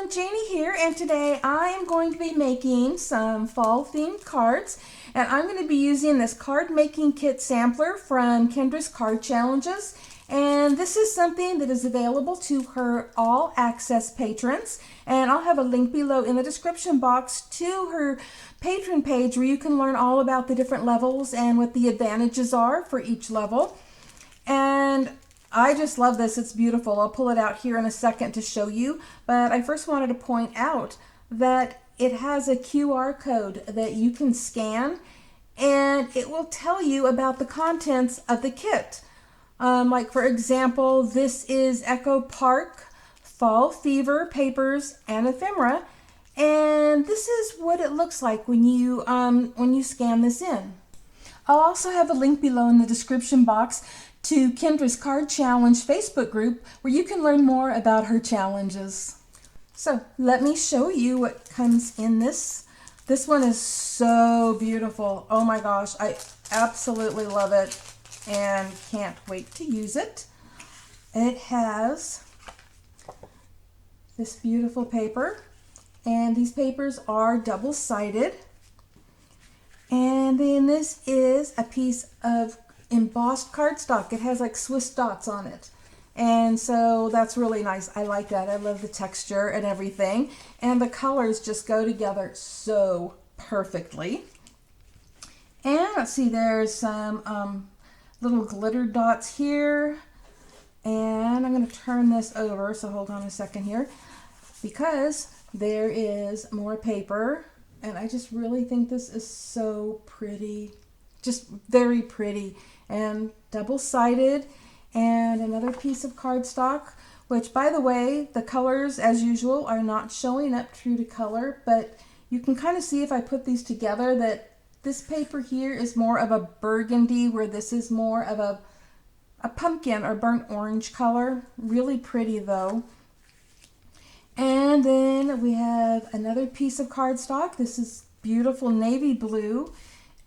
everyone, Janie here, and today I am going to be making some fall themed cards, and I'm going to be using this card making kit sampler from Kendra's Card Challenges, and this is something that is available to her all access patrons, and I'll have a link below in the description box to her patron page where you can learn all about the different levels and what the advantages are for each level. And I just love this. It's beautiful. I'll pull it out here in a second to show you, but I first wanted to point out that it has a QR code that you can scan and it will tell you about the contents of the kit. Like for example, this is Echo Park Fall Fever Papers and Ephemera, and this is what it looks like when you scan this in. I'll also have a link below in the description box to Kendra's Card Challenge Facebook group where you can learn more about her challenges. So let me show you what comes in this. This one is so beautiful. Oh my gosh, I absolutely love it and can't wait to use it. It has this beautiful paper, and these papers are double-sided. And then this is a piece of embossed cardstock. It has like Swiss dots on it, and so that's really nice. I like that. I love the texture and everything, and the colors just go together so perfectly. And let's see, there's some little glitter dots here, and I'm going to turn this over, so hold on a second here, because there is more paper, and I just really think this is so pretty, just very pretty, and double-sided. And another piece of cardstock, which, by the way, the colors as usual are not showing up true to color, but you can kind of see if I put these together that this paper here is more of a burgundy, where this is more of a pumpkin or burnt orange color. Really pretty though. And then we have another piece of cardstock. This is beautiful navy blue,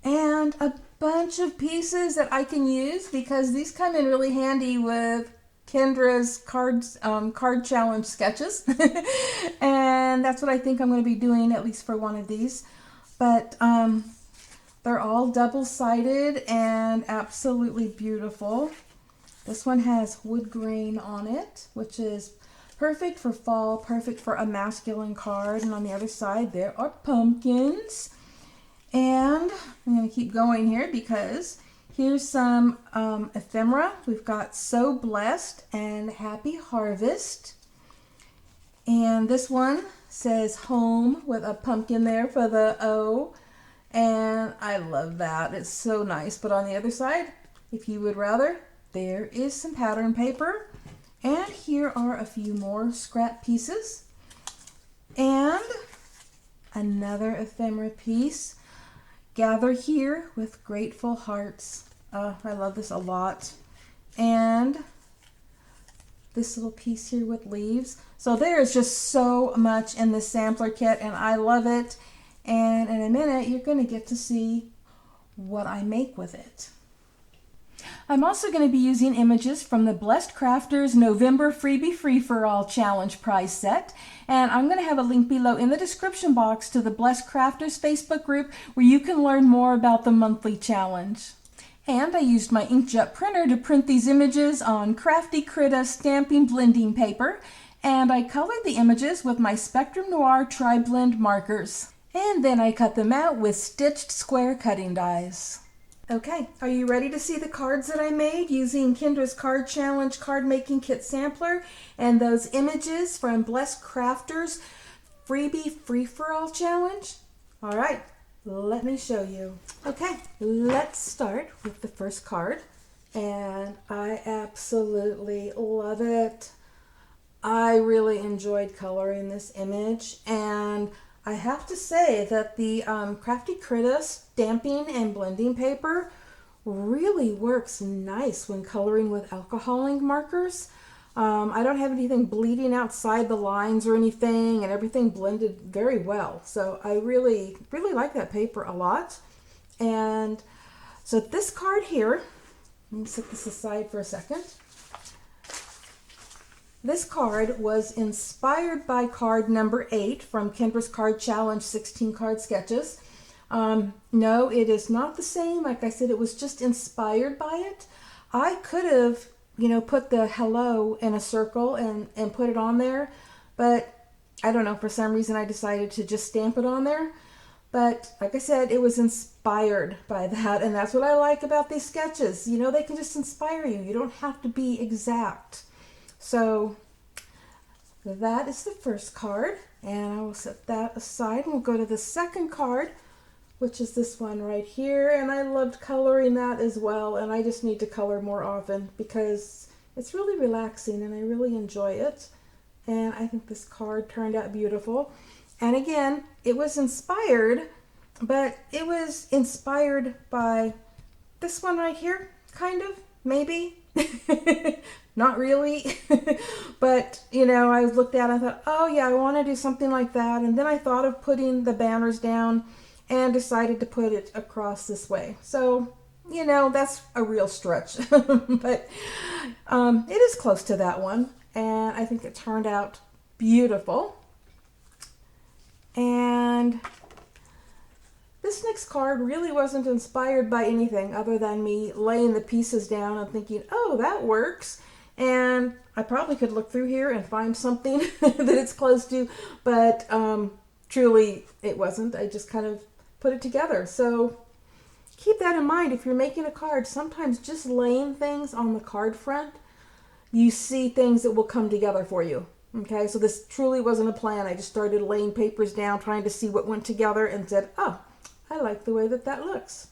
and a bunch of pieces that I can use because these come in really handy with Kendra's card challenge sketches. And that's what I think I'm going to be doing, at least for one of these. But they're all double-sided and absolutely beautiful. This one has wood grain on it, which is perfect for fall, perfect for a masculine card. And on the other side there are pumpkins. And I'm going to keep going here because here's some ephemera. We've got So Blessed and Happy Harvest. And this one says Home with a pumpkin there for the O. And I love that. It's so nice. But on the other side, if you would rather, there is some pattern paper. And here are a few more scrap pieces. And another ephemera piece. Gather Here with Grateful Hearts. I love this a lot. And this little piece here with leaves. So there is just so much in this sampler kit, and I love it. And in a minute, you're going to get to see what I make with it. I'm also going to be using images from the Blessed Crafters November Freebie Free-for-All Challenge prize set, and I'm going to have a link below in the description box to the Blessed Crafters Facebook group where you can learn more about the monthly challenge. And I used my inkjet printer to print these images on Crafty Critta stamping blending paper, and I colored the images with my Spectrum Noir TriBlend markers. And then I cut them out with stitched square cutting dies. Okay, are you ready to see the cards that I made using Kendra's Card Challenge card making kit sampler and those images from Blessed Crafters Freebie Free-for-All Challenge? All right, let me show you. Okay, let's start with the first card, and I absolutely love it. I really enjoyed coloring this image, and I have to say that the Crafty Critta stamping and blending paper really works nice when coloring with alcohol ink markers. I don't have anything bleeding outside the lines or anything, and everything blended very well. So I really like that paper a lot. And so this card here, let me set this aside for a second. This card was inspired by card number 8 from Kendra's Card Challenge 16 card sketches. No, it is not the same. Like I said, it was just inspired by it. I could have, put the hello in a circle and put it on there, but I don't know, for some reason I decided to just stamp it on there. But like I said, it was inspired by that, and that's what I like about these sketches. They can just inspire you. You don't have to be exact. So that is the first card, and I will set that aside, and we'll go to the second card, which is this one right here. And I loved coloring that as well, and I just need to color more often because it's really relaxing and I really enjoy it. And I think this card turned out beautiful. And again, it was inspired, but it was inspired by this one right here, kind of, maybe. Not really. But, I looked at it and thought, oh yeah, I want to do something like that. And then I thought of putting the banners down and decided to put it across this way. So, that's a real stretch. But it is close to that one. And I think it turned out beautiful. And this next card really wasn't inspired by anything other than me laying the pieces down and thinking, oh, that works. And I probably could look through here and find something that it's close to, but truly it wasn't. I just kind of put it together. So keep that in mind. If you're making a card, sometimes just laying things on the card front, you see things that will come together for you. Okay, so this truly wasn't a plan. I just started laying papers down, trying to see what went together, and said, oh, I like the way that looks.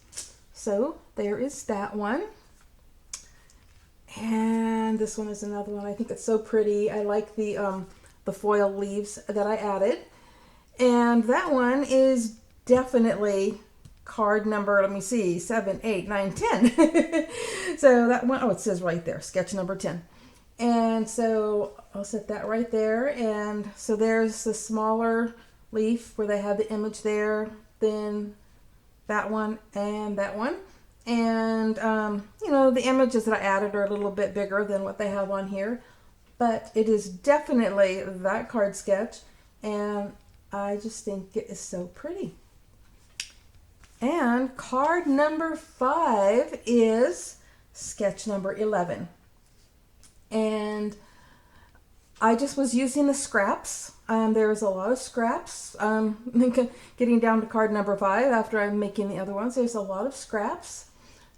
So there is that one. And this one is another one. I think it's so pretty. I like the foil leaves that I added. And that one is definitely card number, let me see, 7, 8, 9, 10. So that one, oh, it says right there, sketch number 10. And so I'll set that right there. And so there's the smaller leaf where they have the image there, then that one and that one. And, the images that I added are a little bit bigger than what they have on here. But it is definitely that card sketch. And I just think it is so pretty. And card number 5 is sketch number 11. And I just was using the scraps. There's a lot of scraps. Getting down to card number 5 after I'm making the other ones, there's a lot of scraps.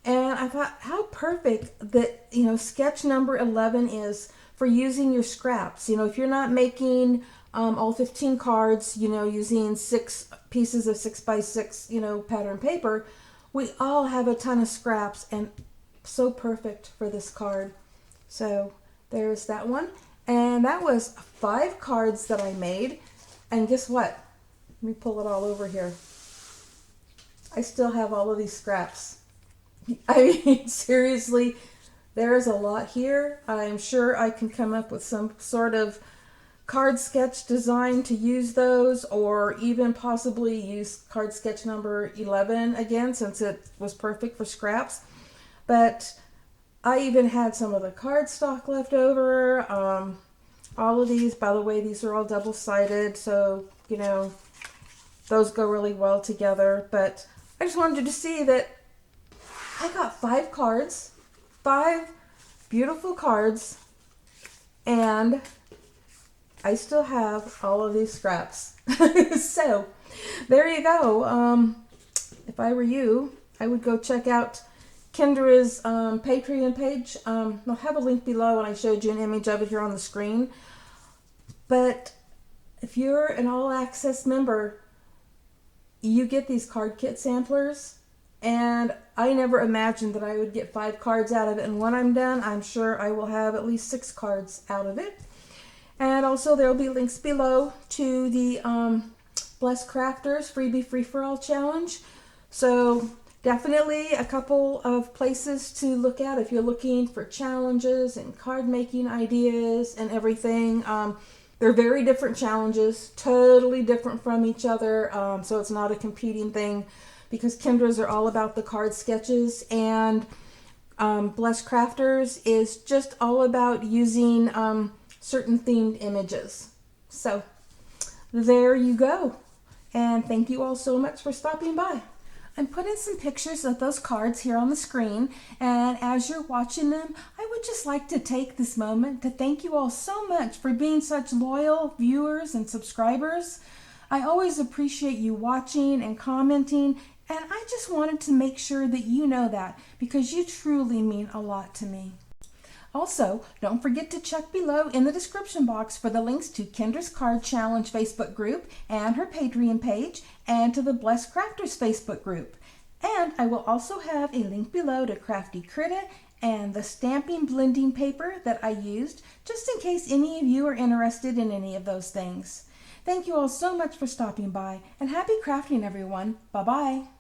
And I thought how perfect that, sketch number 11 is for using your scraps. If you're not making all 15 cards, using 6 pieces of 6x6, pattern paper, we all have a ton of scraps, and so perfect for this card. So there's that one. And that was 5 cards that I made. And guess what? Let me pull it all over here. I still have all of these scraps. I mean, seriously, there's a lot here. I'm sure I can come up with some sort of card sketch design to use those, or even possibly use card sketch number 11 again, since it was perfect for scraps. But I even had some of the cardstock left over. All of these, by the way, these are all double-sided, so, those go really well together. But I just wanted you to see that I got 5 cards, 5 beautiful cards, and I still have all of these scraps. So there you go. If I were you, I would go check out Kendra's Patreon page. I'll have a link below, and I showed you an image of it here on the screen. But if you're an all-access member, you get these card kit samplers, and I never imagined that I would get 5 cards out of it. And when I'm done, I'm sure I will have at least 6 cards out of it. And also there will be links below to the Blessed Crafters Freebie Free For All Challenge. So definitely a couple of places to look at if you're looking for challenges and card making ideas and everything. They're very different challenges, totally different from each other. So it's not a competing thing, because Kendra's are all about the card sketches, and Blessed Crafters is just all about using certain themed images. So there you go. And thank you all so much for stopping by. I'm putting some pictures of those cards here on the screen, and as you're watching them, I would just like to take this moment to thank you all so much for being such loyal viewers and subscribers. I always appreciate you watching and commenting, and I just wanted to make sure that you know that because you truly mean a lot to me. Also, don't forget to check below in the description box for the links to Kendra's Card Challenge Facebook group and her Patreon page, and to the Blessed Crafters Facebook group. And I will also have a link below to Crafty Critta and the stamping blending paper that I used, just in case any of you are interested in any of those things. Thank you all so much for stopping by, and happy crafting, everyone. Bye-bye.